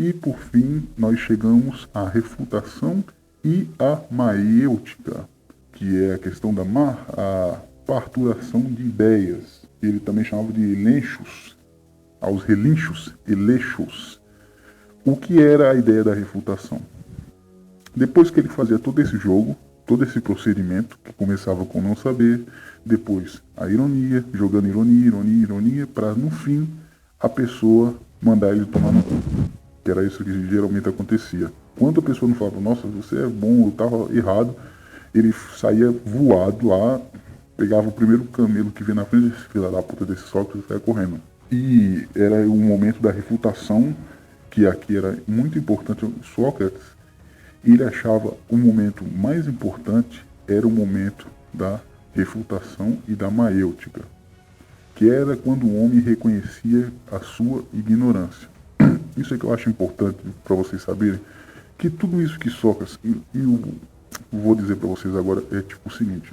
E por fim, nós chegamos à refutação e à maêutica, que é a questão da a parturação de ideias. Ele também chamava de elenchos, aos relinchos, elechos. O que era a ideia da refutação? Depois que ele fazia todo esse jogo, todo esse procedimento, que começava com não saber, depois a ironia, jogando ironia, para no fim a pessoa mandar ele tomar no cu. Que era isso que geralmente acontecia. Quando a pessoa não falava, nossa, você é bom, eu estava errado, ele saía voado lá, pegava o primeiro camelo que vinha na frente desse filho da puta desse Sócrates e saia correndo. E era o momento da refutação, que aqui era muito importante. Sócrates, ele achava o momento mais importante era o momento da refutação e da maêutica, que era quando o homem reconhecia a sua ignorância. Isso é que eu acho importante para vocês saberem, que tudo isso que Sócrates, e eu vou dizer para vocês agora, é tipo o seguinte: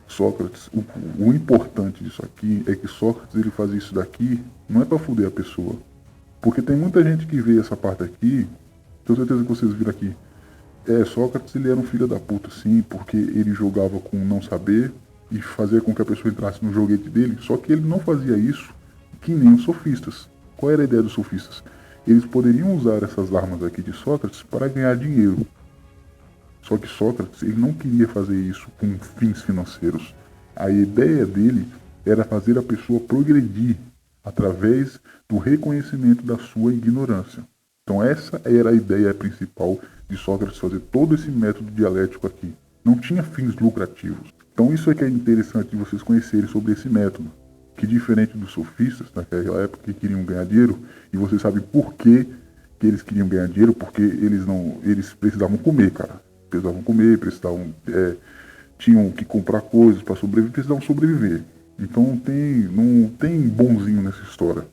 Sócrates, o importante disso aqui é que Sócrates ele fazia isso daqui não é para foder a pessoa, porque tem muita gente que vê essa parte aqui, tenho certeza que vocês viram aqui, Sócrates ele era um filho da puta sim, porque ele jogava com não saber e fazia com que a pessoa entrasse no joguete dele, só que ele não fazia isso que nem os sofistas. Qual era a ideia dos sofistas? Eles poderiam usar essas armas aqui de Sócrates para ganhar dinheiro. Só que Sócrates ele não queria fazer isso com fins financeiros. A ideia dele era fazer a pessoa progredir através do reconhecimento da sua ignorância. Então essa era a ideia principal de Sócrates, fazer todo esse método dialético aqui. Não tinha fins lucrativos. Então isso é que é interessante de vocês conhecerem sobre esse método, que diferente dos sofistas naquela época que queriam ganhar dinheiro, e vocês sabem por que eles queriam ganhar dinheiro, porque eles precisavam comer, cara. Precisavam comer, tinham que comprar coisas para sobreviver, precisavam sobreviver. Então não tem bonzinho nessa história.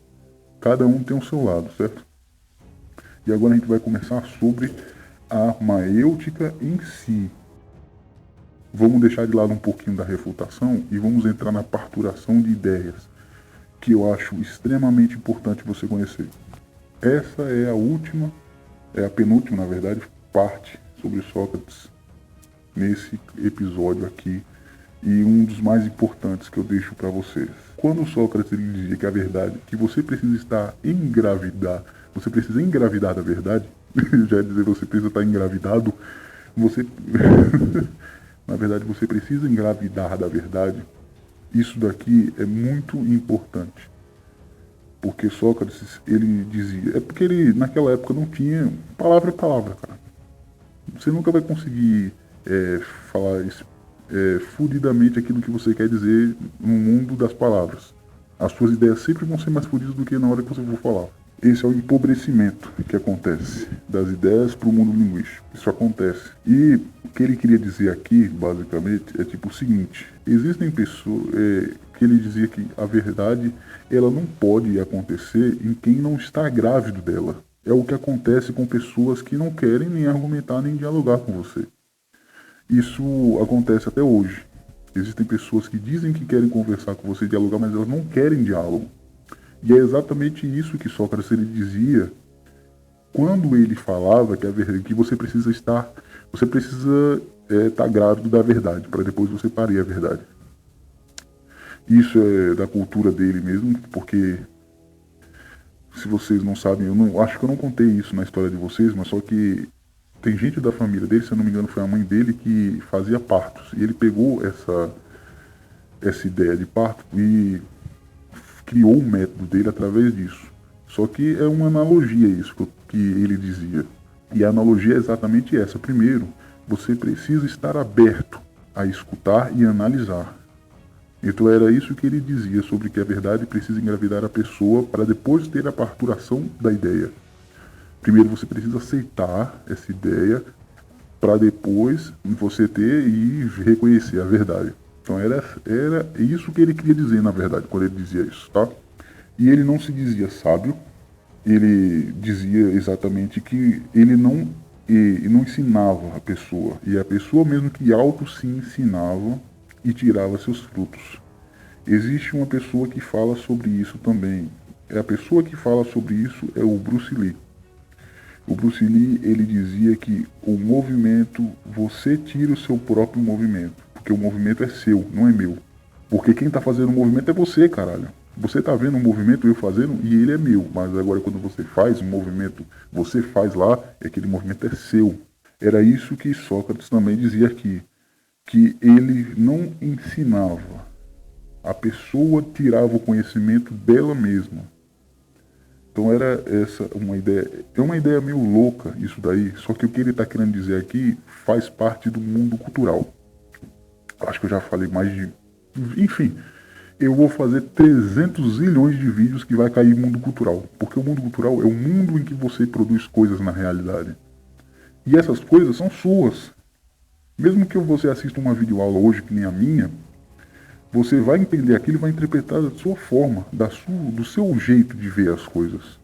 Cada um tem o seu lado, certo? E agora a gente vai começar sobre a maêutica em si. Vamos deixar de lado um pouquinho da refutação e vamos entrar na parturação de ideias, que eu acho extremamente importante você conhecer. Essa é a penúltima, na verdade, parte sobre Sócrates nesse episódio aqui, e um dos mais importantes que eu deixo para vocês. Quando Sócrates ele dizia que a verdade, que você precisa você precisa engravidar da verdade, já ia dizer você precisa estar engravidado, você na verdade você precisa engravidar da verdade. Isso daqui é muito importante, porque Sócrates ele dizia, porque ele naquela época não tinha palavra, cara. Você nunca vai conseguir falar fudidamente aquilo que você quer dizer no mundo das palavras. As suas ideias sempre vão ser mais fudidas do que na hora que você for falar. Esse é o empobrecimento que acontece das ideias para o mundo linguístico. Isso acontece. E o que ele queria dizer aqui, basicamente, é tipo o seguinte: existem pessoas que ele dizia que a verdade ela não pode acontecer em quem não está grávido dela. É o que acontece com pessoas que não querem nem argumentar nem dialogar com você. Isso acontece até hoje. Existem pessoas que dizem que querem conversar com você, dialogar, mas elas não querem diálogo. E é exatamente isso que Sócrates ele dizia quando ele falava que você precisa estar grávido da verdade, para depois você parir a verdade. Isso é da cultura dele mesmo, porque se vocês não sabem, acho que eu não contei isso na história de vocês, mas só que tem gente da família dele, se eu não me engano foi a mãe dele, que fazia partos. E ele pegou essa ideia de parto e criou o método dele através disso. Só que é uma analogia isso que ele dizia. E a analogia é exatamente essa. Primeiro, você precisa estar aberto a escutar e analisar. Então era isso que ele dizia sobre que a verdade precisa engravidar a pessoa para depois ter a parturação da ideia. Primeiro você precisa aceitar essa ideia para depois você ter e reconhecer a verdade. Então era isso que ele queria dizer, na verdade, quando ele dizia isso, tá? E ele não se dizia sábio, ele dizia exatamente que ele não ensinava a pessoa, e a pessoa mesmo que auto se ensinava e tirava seus frutos. Existe uma pessoa que fala sobre isso também, A pessoa que fala sobre isso é o Bruce Lee. O Bruce Lee, ele dizia que o movimento, você tira o seu próprio movimento, porque o movimento é seu, não é meu. Porque quem tá fazendo o movimento é você, caralho. Você tá vendo o movimento eu fazendo e ele é meu, mas agora quando você faz o movimento, você faz lá, aquele movimento é seu. Era isso que Sócrates também dizia aqui, que ele não ensinava, a pessoa tirava o conhecimento dela mesma. Então era essa uma ideia, é uma ideia meio louca isso daí, só que o que ele está querendo dizer aqui faz parte do mundo cultural. Acho que eu já falei mais de... Enfim, eu vou fazer 300 zilhões de vídeos que vai cair mundo cultural, porque o mundo cultural é o mundo em que você produz coisas na realidade. E essas coisas são suas. Mesmo que você assista uma videoaula hoje que nem a minha, você vai entender aquilo e vai interpretar da sua forma, do seu jeito de ver as coisas.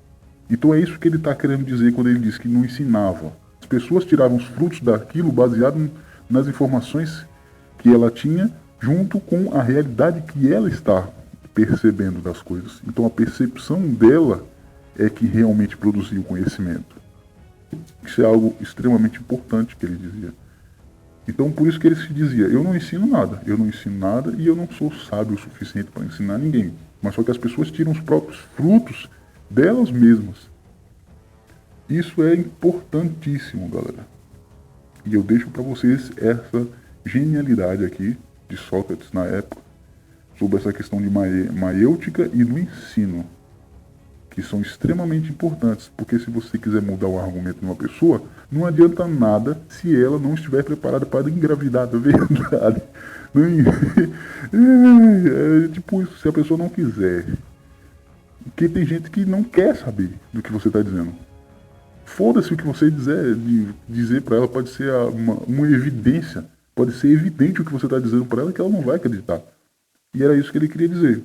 Então é isso que ele está querendo dizer quando ele diz que não ensinava. As pessoas tiravam os frutos daquilo baseado nas informações que ela tinha, junto com a realidade que ela está percebendo das coisas. Então a percepção dela é que realmente produzia o conhecimento. Isso é algo extremamente importante que ele dizia. Então por isso que ele se dizia, eu não ensino nada e eu não sou sábio o suficiente para ensinar ninguém. Mas só que as pessoas tiram os próprios frutos delas mesmas. Isso é importantíssimo, galera. E eu deixo para vocês essa genialidade aqui de Sócrates na época, sobre essa questão de maiêutica e do ensino, que são extremamente importantes, porque se você quiser mudar o argumento de uma pessoa, não adianta nada se ela não estiver preparada para engravidar, da verdade. Tipo isso, se a pessoa não quiser. Porque tem gente que não quer saber do que você está dizendo. Foda-se o que você dizer para ela, pode ser uma evidência, pode ser evidente o que você está dizendo para ela que ela não vai acreditar. E era isso que ele queria dizer.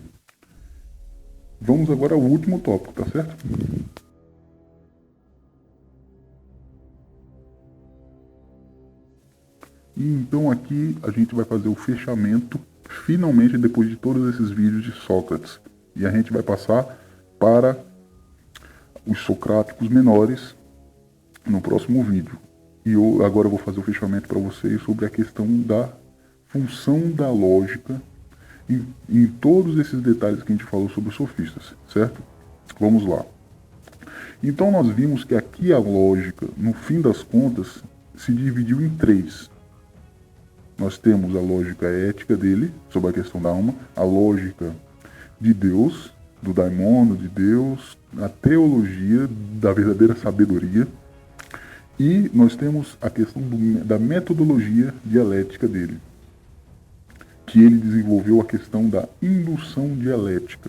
Vamos agora ao último tópico, tá certo? E então aqui a gente vai fazer o fechamento, finalmente, depois de todos esses vídeos de Sócrates. E a gente vai passar para os socráticos menores no próximo vídeo. E eu agora vou fazer o fechamento para vocês sobre a questão da função da lógica em todos esses detalhes que a gente falou sobre os sofistas, certo? Vamos lá. Então nós vimos que aqui a lógica, no fim das contas, se dividiu em três. Nós temos a lógica ética dele, sobre a questão da alma, a lógica de Deus, do daimono, de Deus, a teologia da verdadeira sabedoria, e nós temos a questão da metodologia dialética dele, que ele desenvolveu a questão da indução dialética,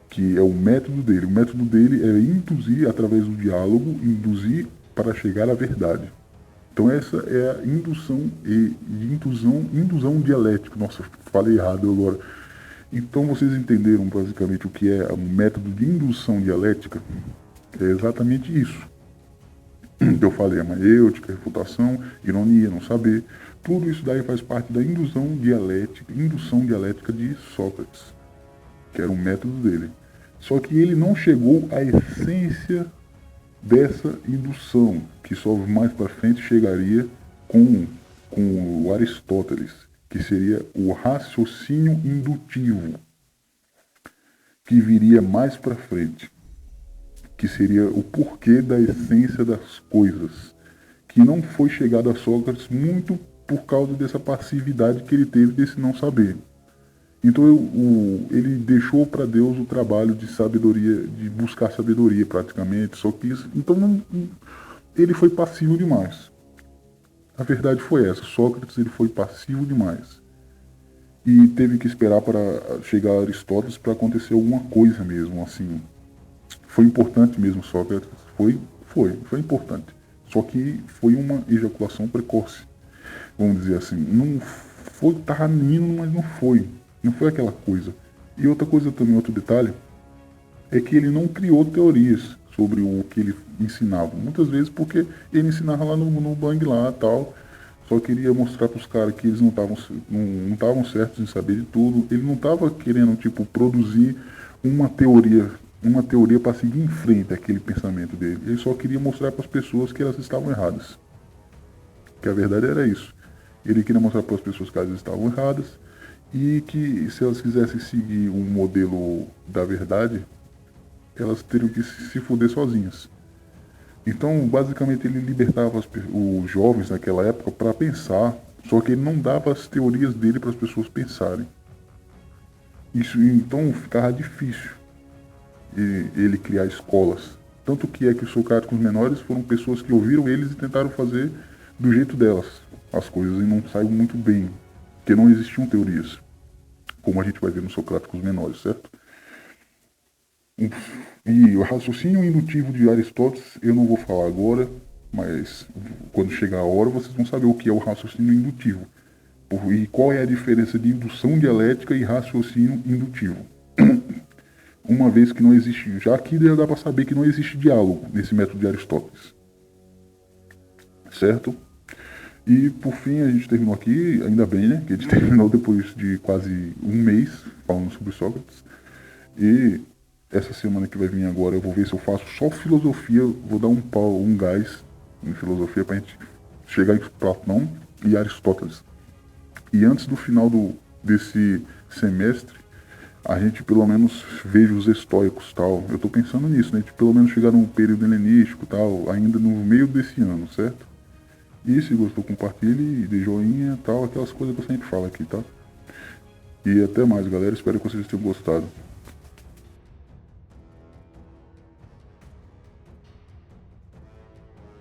que é o método dele. O método dele é induzir, através do diálogo, induzir para chegar à verdade. Então essa é a indução dialética. Nossa, falei errado agora. Então vocês entenderam basicamente o que é um método de indução dialética? É exatamente isso. Eu falei a maiêutica, refutação, ironia, não saber. Tudo isso daí faz parte da indução dialética de Sócrates, que era um método dele. Só que ele não chegou à essência dessa indução, que só mais para frente chegaria com o Aristóteles, que seria o raciocínio indutivo, que viria mais para frente, que seria o porquê da essência das coisas, que não foi chegado a Sócrates muito por causa dessa passividade que ele teve desse não saber. Então ele deixou para Deus o trabalho de sabedoria, de buscar sabedoria praticamente, só que isso, então ele foi passivo demais. A verdade foi essa, Sócrates ele foi passivo demais. E teve que esperar para chegar a Aristóteles para acontecer alguma coisa mesmo, assim. Foi importante mesmo Sócrates, foi importante. Só que foi uma ejaculação precoce, vamos dizer assim. Não foi, tava indo, mas não foi. Não foi aquela coisa. E outra coisa também, outro detalhe, é que ele não criou teorias sobre o que ele ensinava. Muitas vezes porque ele ensinava lá no Bang lá e tal, só queria mostrar para os caras que eles não estavam certos em saber de tudo. Ele não estava querendo, tipo, produzir uma teoria uma teoria para seguir em frente aquele pensamento dele. Ele só queria mostrar para as pessoas que elas estavam erradas. Que a verdade era isso. Ele queria mostrar para as pessoas que elas estavam erradas e que se elas quisessem seguir um modelo da verdade, elas teriam que se fuder sozinhas. Então, basicamente, ele libertava os jovens naquela época para pensar, só que ele não dava as teorias dele para as pessoas pensarem. Isso, então, ficava difícil ele criar escolas. Tanto que é que os socráticos menores foram pessoas que ouviram eles e tentaram fazer do jeito delas as coisas e não saiu muito bem, porque não existiam teorias, como a gente vai ver nos socráticos menores, certo? E o raciocínio indutivo de Aristóteles eu não vou falar agora, mas quando chegar a hora vocês vão saber o que é o raciocínio indutivo e qual é a diferença de indução dialética e raciocínio indutivo. Uma vez que não existe, já aqui já dá para saber que não existe diálogo nesse método de Aristóteles, certo? E por fim a gente terminou aqui, ainda bem, né? Que a gente terminou depois de quase um mês falando sobre Sócrates. E essa semana que vai vir agora eu vou ver se eu faço só filosofia, vou dar um gás em filosofia pra gente chegar em Platão e Aristóteles. E antes do final desse semestre, a gente pelo menos veja os estoicos tal. Eu tô pensando nisso, né? A gente pelo menos chegar num período helenístico tal, ainda no meio desse ano, certo? E se gostou, compartilhe, dê joinha tal, aquelas coisas que eu sempre falo aqui, tá? E até mais, galera. Espero que vocês tenham gostado.